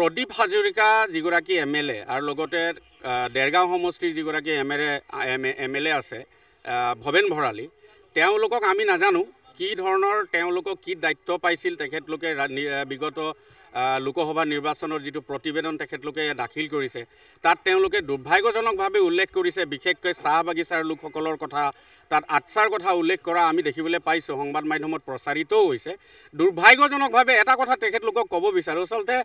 প্ৰদীপ হাজৰিকা যিগৰাকী এমএলএ আৰু লগতে দেৰগাঁও সমষ্টিৰ যিগৰাকী এমএলএ আছে ভৱেন ভৰালী তেওঁলোকক আমি নাজানো কি ধৰণৰ তেওঁলোকক কি দায়িত্ব পাইছিল তেখেতলোকে বিগত লোকসভা নিৰ্বাচনৰ যিটো প্ৰতিবেদন তেখেতলোকে দাখিল কৰিছে তাত তেওঁলোকে দুৰ্ভাগ্যজনকভাৱে উল্লেখ কৰিছে বিশেষকৈ চাহ বাগিচাৰ লোকসকলৰ কথা তাত আচ্ছাৰ কথা উল্লেখ কৰা আমি দেখিবলৈ পাইছোঁ সংবাদ মাধ্যমত প্ৰচাৰিতও হৈছে দুৰ্ভাগ্যজনকভাৱে এটা কথা তেখেতলোকক ক'ব বিচাৰোঁ আচলতে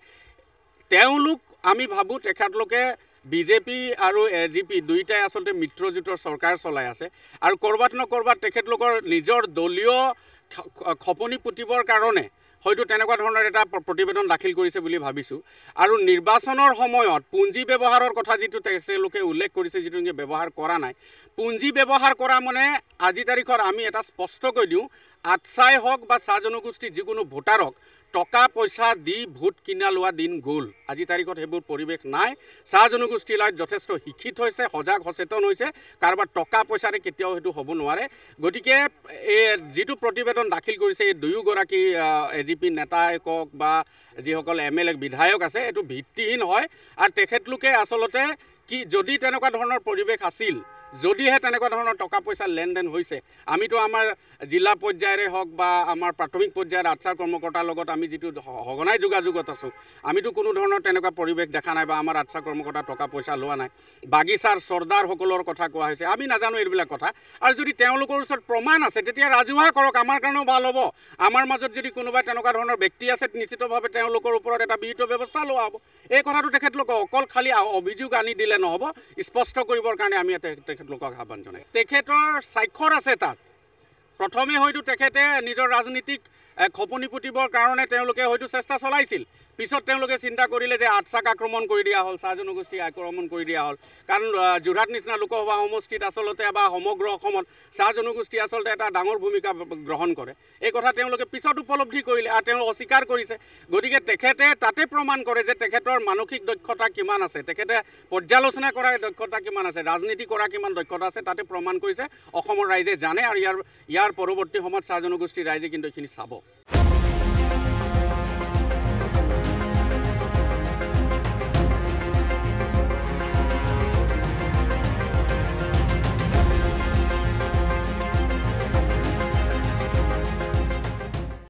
তেওঁলোক আমি ভাবো তেখেতলোকে বিজেপি আৰু এজিপি দুইটাই আসলতে মিত্ৰজোঁটৰ চৰকাৰ চলাই আছে আৰু কৰবাত নকৰবাত তেখেতলোকৰ নিজৰ দলীয় খপনি পুতিবৰ কাৰণে হয়তো তেনেকুৱা ধৰণৰ এটা প্ৰতিবেদন দাখিল কৰিছে বুলি ভাবিছোঁ আৰু নিৰ্বাচনৰ সময়ত পুঞ্জি ব্যৱহাৰৰ কথা যিটো তেখেতলোকে উল্লেখ কৰিছে যিটো ব্যৱহাৰ কৰা নাই পুঞ্জি ব্যৱহাৰ কৰা মানে আজি তাৰিখত আমি এটা স্পষ্টকৈ দিওঁ আচ্ছাই হওক বা চাহ জনগোষ্ঠীৰ যিকোনো ভোটাৰক টকা পইচা দি ভোট কিনা লোৱা দিন গ'ল আজি তাৰিখত সেইবোৰ পৰিৱেশ নাই চাহ জনগোষ্ঠীৰ লগত যথেষ্ট শিক্ষিত হৈছে সজাগ সচেতন হৈছে কাৰোবাৰ টকা পইচাৰে কেতিয়াও সেইটো হ'ব নোৱাৰে গতিকে এই যিটো প্ৰতিবেদন দাখিল কৰিছে এই দুয়োগৰাকী এজিপি নেতাই কওক বা যিসকল এমএলএ বিধায়ক আছে এইটো ভিত্তিহীন হয় আৰু তেখেতলোকে আচলতে কি যদি তেনেকুৱা ধৰণৰ পৰিৱেশ আছিল যদিহে তেনেকুৱা ধৰণৰ টকা পইচা লেনদেন হৈছে আমিতো আমাৰ জিলা পৰ্যায়ৰে হওক বা আমাৰ প্ৰাথমিক পৰ্যায়ৰ আচ্ছাৰ কৰ্মকৰ্তাৰ লগত আমি যিটো সঘনাই যোগাযোগত আছোঁ আমিতো কোনো ধৰণৰ তেনেকুৱা পৰিৱেশ দেখা নাই বা আমাৰ আচ্ছা কৰ্মকৰ্তা টকা পইচা লোৱা নাই বাগিচাৰ চৰ্দাৰসকলৰ কথা কোৱা হৈছে আমি নাজানো এইবিলাক কথা আৰু যদি তেওঁলোকৰ ওচৰত প্ৰমাণ আছে তেতিয়া ৰাজহুৱা কৰক আমাৰ কাৰণেও ভাল হ'ব আমাৰ মাজত যদি কোনোবা তেনেকুৱা ধৰণৰ ব্যক্তি আছে নিশ্চিতভাৱে তেওঁলোকৰ ওপৰত এটা বিহিত ব্যৱস্থা লোৱা হ'ব এই কথাটো তেখেতলোকক অকল খালি অভিযোগ আনি দিলে নহ'ব স্পষ্ট কৰিবৰ কাৰণে আমি তেখেতলোকক আহ্বান জনাই তেখেতৰ স্বাক্ষৰ আছে তাত প্ৰথমে হয়তো তেখেতে নিজৰ ৰাজনীতিক খপনি পুতিবৰ কাৰণে তেওঁলোকে হয়তো চেষ্টা চলাইছিল পিছত তেওঁলোকে চিন্তা কৰিলে যে আচ্ছাক আক্ৰমণ কৰি দিয়া হ'ল চাহ জনগোষ্ঠীক আক্ৰমণ কৰি দিয়া হ'ল কাৰণ যোৰহাট নিচিনা লোকসভা সমষ্টিত আচলতে বা সমগ্ৰ অসমত চাহ জনগোষ্ঠী আচলতে এটা ডাঙৰ ভূমিকা গ্ৰহণ কৰে এই কথা তেওঁলোকে পিছত উপলব্ধি কৰিলে আৰু তেওঁ অস্বীকাৰ কৰিছে গতিকে তেখেতে তাতে প্ৰমাণ কৰে যে তেখেতৰ মানসিক দক্ষতা কিমান আছে তেখেতে পৰ্যালোচনা কৰাৰ দক্ষতা কিমান আছে ৰাজনীতি কৰা কিমান দক্ষতা আছে তাতে প্ৰমাণ কৰিছে অসমৰ ৰাইজে জানে আৰু ইয়াৰ পৰৱৰ্তী সময়ত চাহ জনগোষ্ঠীৰ ৰাইজে কিন্তু এইখিনি চাব